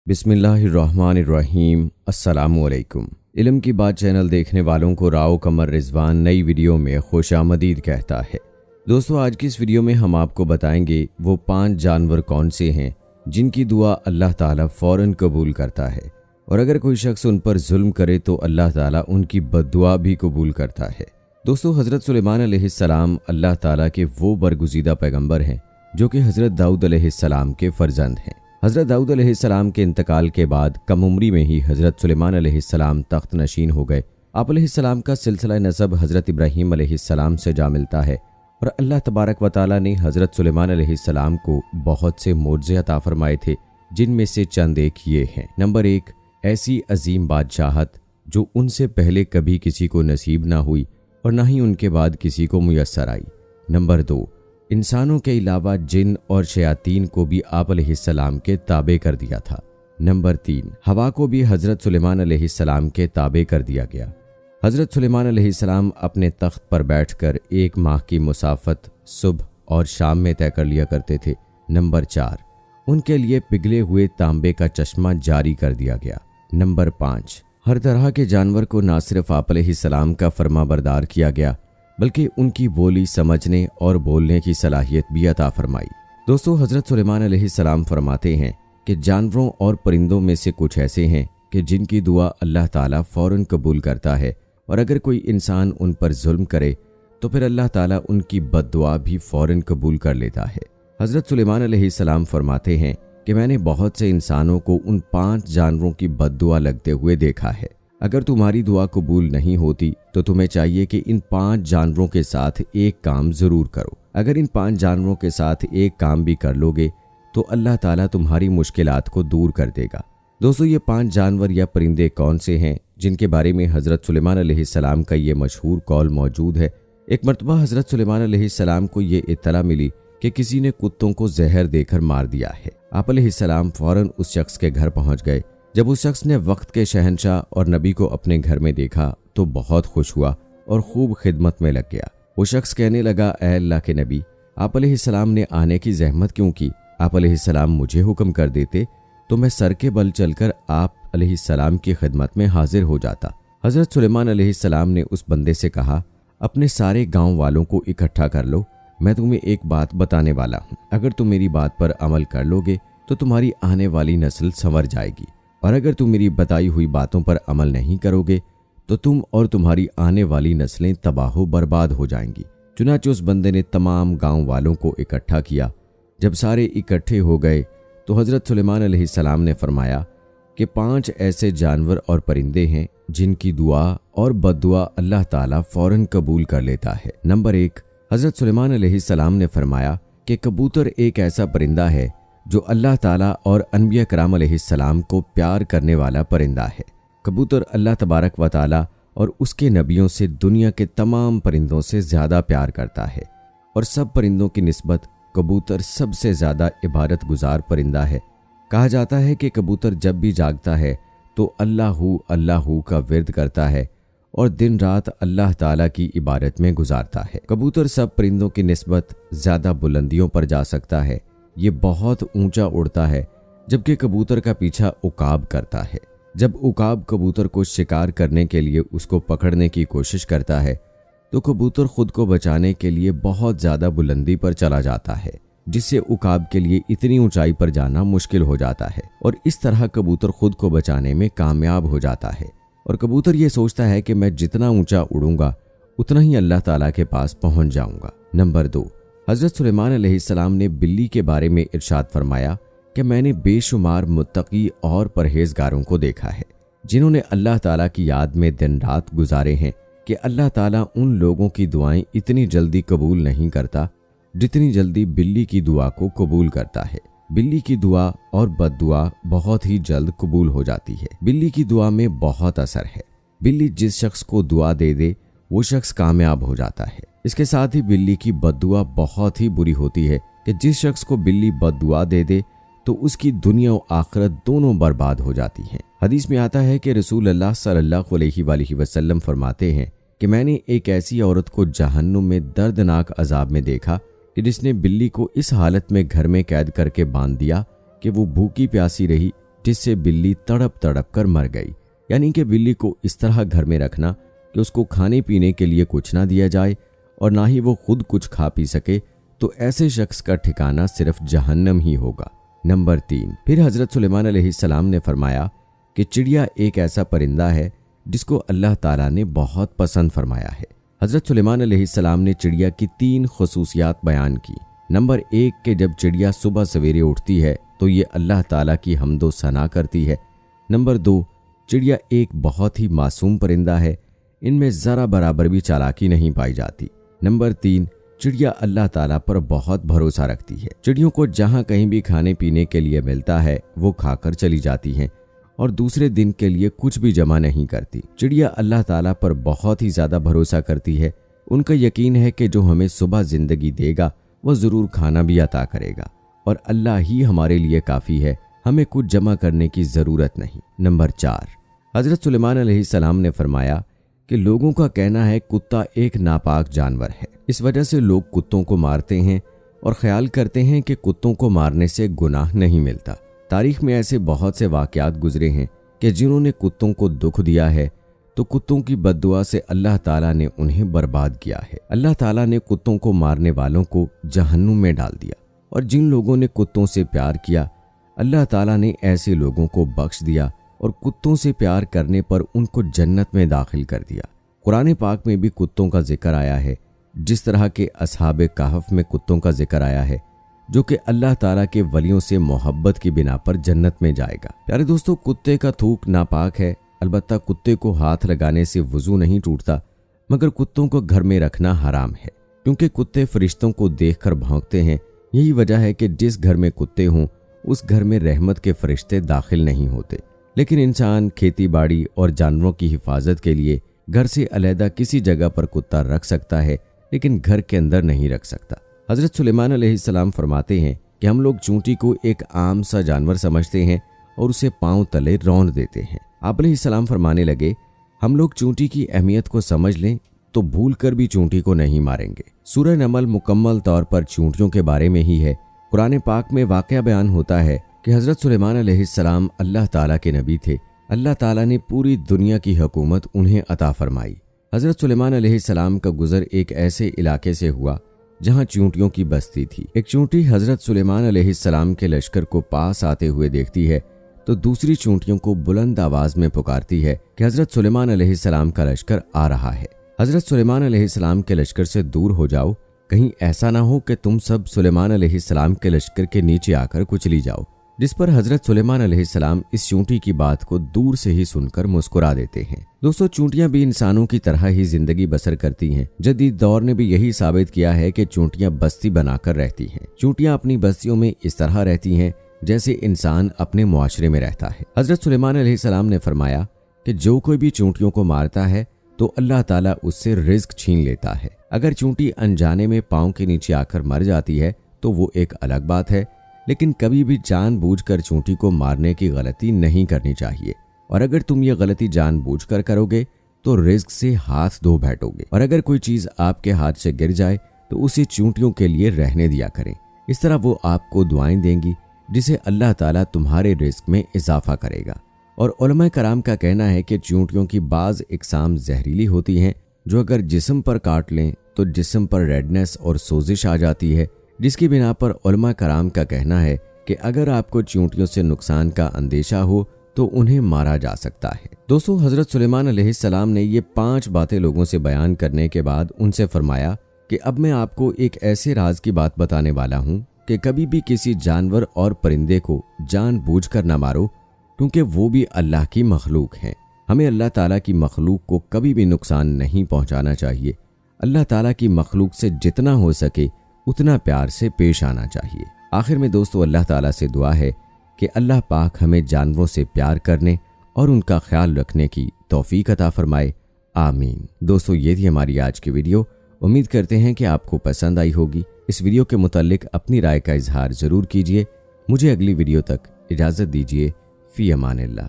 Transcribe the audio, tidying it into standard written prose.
बिस्मिल्लाहिर्रहमानिर्रहीम। अस्सलामुअलैकुम। इल्म की बात चैनल देखने वालों को राव कमर रिजवान नई वीडियो में खुशामदीद कहता है। दोस्तों, आज की इस वीडियो में हम आपको बताएंगे वो 5 जानवर कौन से हैं जिनकी दुआ अल्लाह ताला फ़ौरन कबूल करता है, और अगर कोई शख्स उन पर जुल्म करे तो अल्लाह ताला उनकी बद्दुआ भी कबूल करता है। दोस्तों, हज़रत सुलेमान अलैहिस्सलाम अल्लाह ताला के वो बरगुज़ीदा पैगंबर हैं जो कि हज़रत दाऊद अलैहिस्सलाम के फ़र्जंद हैं। हज़रत दाऊद अलैहिस्सलाम के इंतकाल के बाद कम उम्री में ही हज़रत सुलेमान अलैहिस्सलाम तख्त नशीन हो गए। आप अलैहिस्सलाम का सिलसिला नसब हज़रत इब्राहीम अलैहिस्सलाम से जा मिलता है, और अल्लाह तबारक व तआला ने हज़रत सुलेमान अलैहिस्सलाम को बहुत से मोज़े अता फरमाए थे, जिनमें से चंद एक ये हैं। नंबर 1, ऐसी अजीम बादशाहत जो उनसे पहले कभी किसी को नसीब ना हुई और ना ही उनके बाद किसी को मुयस्सर आई। नंबर 2, इंसानों के अलावा जिन और शयातीन को भी आप अलैहिस्सलाम के ताबे कर दिया था। नंबर 3, हवा को भी हज़रत सुलेमान अलैहिस्सलाम के ताबे कर दिया गया। हज़रत सुलेमान अलैहिस्सलाम अपने तख्त पर बैठकर 1 माह की मुसाफत सुबह और शाम में तय कर लिया करते थे। नंबर 4, उनके लिए पिघले हुए तांबे का चश्मा जारी कर दिया गया। नंबर 5, हर तरह के जानवर को ना सिर्फ आप अलैहिस्सलाम का फरमाबरदार किया गया, बल्कि उनकी बोली समझने और बोलने की सलाहियत भी अता फरमाई। दोस्तों, हज़रत सुलेमान अलैहिस्सलाम फरमाते हैं कि जानवरों और परिंदों में से कुछ ऐसे हैं कि जिनकी दुआ अल्लाह ताला फ़ौरन कबूल करता है, और अगर कोई इंसान उन पर जुल्म करे तो फिर अल्लाह ताला उनकी बद्दुआ भी फ़ौरन कबूल कर लेता है। हज़रत सुलेमान अलैहिस्सलाम फरमाते हैं कि मैंने बहुत से इंसानों को उन 5 जानवरों की बद्दुआ लगते हुए देखा है। अगर तुम्हारी दुआ कबूल नहीं होती तो तुम्हें चाहिए कि इन 5 जानवरों के साथ एक काम ज़रूर करो। अगर इन 5 जानवरों के साथ एक काम भी कर लोगे तो अल्लाह ताला तुम्हारी मुश्किलात को दूर कर देगा। दोस्तों, ये 5 जानवर या परिंदे कौन से हैं जिनके बारे में हज़रत सुलेमान अलैहिस्सलाम का ये मशहूर कौल मौजूद है। एक मरतबा हज़रत सुलेमान अलैहिस्सलाम को ये इत्तला मिली कि किसी ने कुत्तों को जहर देकर मार दिया है। आप अलैहिस्सलाम फ़ौरन उस शख्स के घर पहुँच गए। जब उस शख्स ने वक्त के शहंशाह और नबी को अपने घर में देखा तो बहुत खुश हुआ और खूब खिदमत में लग गया। वो शख्स कहने लगा, ऐ अल्लाह के नबी, आप अलैहिस्सलाम ने आने की जहमत क्यों की? आप अलैहिस्सलाम मुझे हुक्म कर देते तो मैं सर के बल चलकर आप अलैहिस्सलाम की खिदमत में हाजिर हो जाता। हज़रत सुलेमान अलैहिस्सलाम ने उस बंदे से कहा, अपने सारे गाँव वालों को इकट्ठा कर लो, मैं तुम्हें एक बात बताने वाला हूँ। अगर तुम मेरी बात पर अमल कर लोगे तो तुम्हारी आने वाली नस्ल संवर जाएगी, और अगर तुम मेरी बताई हुई बातों पर अमल नहीं करोगे तो तुम और तुम्हारी आने वाली नस्लें तबाह बर्बाद हो जाएंगी। चुनांचे उस बंदे ने तमाम गांव वालों को इकट्ठा किया। जब सारे इकट्ठे हो गए तो हज़रत सुलेमान अलैहिस्सलाम ने फरमाया कि 5 ऐसे जानवर और परिंदे हैं जिनकी दुआ और बद्दुआ अल्लाह ताला फ़ौरन कबूल कर लेता है। नंबर 1, हज़रत सुलेमान अलैहिस्सलाम ने फरमाया कि कबूतर एक ऐसा परिंदा है जो अल्लाह ताला और अनबिया कराम अलैहिस्सलाम को प्यार करने वाला परिंदा है। कबूतर अल्लाह तबारक व तआला और उसके नबियों से दुनिया के तमाम परिंदों से ज़्यादा प्यार करता है, और सब परिंदों की निस्बत कबूतर सबसे ज़्यादा इबादत गुजार परिंदा है। कहा जाता है कि कबूतर जब भी जागता है तो अल्लाहू अल्लाहू का विर्द करता है और दिन रात अल्लाह ताला की इबादत में गुजारता है। कबूतर सब परिंदों की निस्बत ज़्यादा बुलंदियों पर जा सकता है, ये बहुत ऊंचा उड़ता है, जबकि कबूतर का पीछा उकाब करता है। जब उकाब कबूतर को शिकार करने के लिए उसको पकड़ने की कोशिश करता है तो कबूतर खुद को बचाने के लिए बहुत ज़्यादा बुलंदी पर चला जाता है, जिससे उकाब के लिए इतनी ऊंचाई पर जाना मुश्किल हो जाता है, और इस तरह कबूतर खुद को बचाने में कामयाब हो जाता है। और कबूतर ये सोचता है कि मैं जितना ऊंचा उड़ूंगा उतना ही अल्लाह ताला के पास पहुंच जाऊंगा। नंबर 2, हज़रत सुलेमान अलैहिस्सलाम ने बिल्ली के बारे में इरशाद फरमाया कि मैंने बेशुमार मुत्तकी और परहेजगारों को देखा है जिन्होंने अल्लाह ताला की याद में दिन रात गुजारे हैं कि अल्लाह ताला उन लोगों की दुआएं इतनी जल्दी कबूल नहीं करता जितनी जल्दी बिल्ली की दुआ को कबूल करता है। बिल्ली की दुआ और बद्दुआ बहुत ही जल्द कबूल हो जाती है। बिल्ली की दुआ में बहुत असर है। बिल्ली जिस शख्स को दुआ दे दे वो शख्स कामयाब हो जाता है। इसके साथ ही बिल्ली की बद्दुआ बहुत ही बुरी होती है कि जिस शख्स को बिल्ली बद्दुआ दे दे तो उसकी दुनिया और आखिरत दोनों बर्बाद हो जाती हैं। हदीस में आता है कि रसूल अल्लाह सल्लल्लाहु अलैहि वसल्लम फरमाते हैं कि मैंने एक ऐसी औरत को जहन्नुम में दर्दनाक अजाब में देखा कि जिसने बिल्ली को इस हालत में घर में कैद करके बांध दिया कि वो भूखी प्यासी रही जिससे बिल्ली तड़प तड़प कर मर गई। यानी कि बिल्ली को इस तरह घर में रखना कि उसको खाने पीने के लिए कुछ ना दिया जाए और ना ही वो खुद कुछ खा पी सके, तो ऐसे शख्स का ठिकाना सिर्फ जहन्नम ही होगा। नंबर 3, फिर हजरत सुलेमान अलैहिस्सलाम ने फरमाया कि चिड़िया एक ऐसा परिंदा है जिसको अल्लाह ताला ने बहुत पसंद फरमाया है। हजरत सुलेमान अलैहिस्सलाम ने चिड़िया की 3 खुसूसियात बयान की। नंबर 1 कि जब चिड़िया सुबह सवेरे उठती है तो ये अल्लाह ताला की हम्दो सना करती है। नंबर 2, चिड़िया एक बहुत ही मासूम परिंदा है, इनमें ज़रा बराबर भी चालाकी नहीं पाई जाती। नंबर 3, चिड़िया अल्लाह ताला पर बहुत भरोसा रखती है। चिड़ियों को जहाँ कहीं भी खाने पीने के लिए मिलता है वो खाकर चली जाती हैं और दूसरे दिन के लिए कुछ भी जमा नहीं करती। चिड़िया अल्लाह ताला पर बहुत ही ज़्यादा भरोसा करती है। उनका यकीन है कि जो हमें सुबह ज़िंदगी देगा वो ज़रूर खाना भी अता करेगा और अल्लाह ही हमारे लिए काफ़ी है, हमें कुछ जमा करने की ज़रूरत नहीं। नंबर 4, हज़रत सुलेमान अलैहिस्सलाम ने फरमाया कि लोगों का कहना है कुत्ता एक नापाक जानवर है, इस वजह से लोग कुत्तों को मारते हैं और ख्याल करते हैं कि कुत्तों को मारने से गुनाह नहीं मिलता। तारीख में ऐसे बहुत से वाक़यात गुजरे हैं कि जिन्होंने कुत्तों को दुख दिया है तो कुत्तों की बद्दुआ से अल्लाह ताला ने उन्हें बर्बाद किया है। अल्लाह ताला ने कुत्तों को मारने वालों को जहन्नुम में डाल दिया और जिन लोगों ने कुत्तों से प्यार किया अल्लाह ताला ने ऐसे लोगों को बख्श दिया और कुत्तों से प्यार करने पर उनको जन्नत में दाखिल कर दिया। कुरान पाक में भी कुत्तों का जिक्र आया है, जिस तरह के असहाबे कहफ में कुत्तों का जिक्र आया है, जो कि अल्लाह ताला के वलियों से मोहब्बत की बिना पर जन्नत में जाएगा। प्यारे दोस्तों, कुत्ते का थूक नापाक है, अलबत्ता कुत्ते को हाथ लगाने से वजू नहीं टूटता, मगर कुत्तों को घर में रखना हराम है क्योंकि कुत्ते फरिश्तों को देखकर भौंकते हैं। यही वजह है कि जिस घर में कुत्ते हों उस घर में रहमत के फरिश्ते दाखिल नहीं होते। लेकिन इंसान खेती बाड़ी और जानवरों की हिफाजत के लिए घर से अलहदा किसी जगह पर कुत्ता रख सकता है, लेकिन घर के अंदर नहीं रख सकता। हजरत सुलेमान अलैहिस्सलाम फरमाते हैं कि हम लोग चूंटी को एक आम सा जानवर समझते हैं और उसे पांव तले रौंद देते हैं। आप अलैहिस्सलाम फरमाने लगे, हम लोग चूंटी की अहमियत को समझ लें तो भूल कर भी चूंटी को नहीं मारेंगे। सूरह नमल मुकम्मल तौर पर चूंटियों के बारे में ही है। कुरान पाक में वाक़या बयान होता है कि हज़रत सुलेमान अलैहिस्सलाम अल्लाह ताला के नबी थे। अल्लाह ताला ने पूरी दुनिया की हुकूमत उन्हें अता फरमाई। हज़रत सुलेमान अलैहिस्सलाम का गुज़र एक ऐसे इलाके से हुआ जहाँ चूंटियों की बस्ती थी। एक चूंटी हज़रत सुलेमान अलैहिस्सलाम के लश्कर को पास आते हुए देखती है तो दूसरी चूंटियों को बुलंद आवाज़ में पुकारती है कि हज़रत सुलेमान अलैहिस्सलाम का लश्कर आ रहा है। हज़रत सुलेमान अलैहिस्सलाम के लश्कर से दूर हो जाओ, कहीं ऐसा ना हो कि तुम सब सुलेमान अलैहिस्सलाम के लश्कर के नीचे आकर कुचली जाओ। जिस पर हज़रत सुलेमान अलैहिस्सलाम इस चूंटी की बात को दूर से ही सुनकर मुस्कुरा देते हैं। दोस्तों, चूंटियां भी इंसानों की तरह ही जिंदगी बसर करती हैं। जदीद दौर ने भी यही साबित किया है कि चूंटियां बस्ती बनाकर रहती हैं। चूंटियां अपनी बस्तियों में इस तरह रहती हैं जैसे इंसान अपने मुआशरे में रहता है। हज़रत सुलेमान अलैहिस्सलाम ने फरमाया कि जो कोई भी चूंटियों को मारता है तो अल्लाह ताला उससे रिज्क छीन लेता है। अगर चूंटी अनजाने में पाँव के नीचे आकर मर जाती है तो वो एक अलग बात है, लेकिन कभी भी जानबूझकर चूंटी को मारने की गलती नहीं करनी चाहिए। और अगर तुम ये गलती जानबूझकर करोगे तो रिज्क से हाथ धो बैठोगे। और अगर कोई चीज़ आपके हाथ से गिर जाए तो उसे चूंटियों के लिए रहने दिया करें। इस तरह वो आपको दुआएं देंगी जिसे अल्लाह ताला तुम्हारे रिज्क में इजाफा करेगा। और उलमा कराम का कहना है कि चूंटियों की बाज़ इकसाम जहरीली होती हैं जो अगर जिस्म पर काट लें तो जिस्म पर रेडनेस और सोजिश आ जाती है, जिसकी बिना पर उलमा कराम का कहना है कि अगर आपको चूंटियों से नुकसान का अंदेशा हो तो उन्हें मारा जा सकता है। दोस्तों, हज़रत सुलेमान अलैहिस्सलाम ने ये 5 बातें लोगों से बयान करने के बाद उनसे फरमाया कि अब मैं आपको एक ऐसे राज की बात बताने वाला हूँ कि कभी भी किसी जानवर और परिंदे को जानबूझकर न मारो, क्योंकि वो भी अल्लाह की मखलूक हैं। हमें अल्लाह ताला की मखलूक को कभी भी नुकसान नहीं पहुंचाना चाहिए। अल्लाह ताला की मखलूक से जितना हो सके उतना प्यार से पेश आना चाहिए। आखिर में दोस्तों, अल्लाह ताला से दुआ है कि अल्लाह पाक हमें जानवरों से प्यार करने और उनका ख्याल रखने की तौफीक अता फरमाए। आमीन। दोस्तों, ये थी हमारी आज की वीडियो। उम्मीद करते हैं कि आपको पसंद आई होगी। इस वीडियो के मुताल्लिक अपनी राय का इजहार ज़रूर कीजिए। मुझे अगली वीडियो तक इजाज़त दीजिए। फ़ी अमानिल्लाह।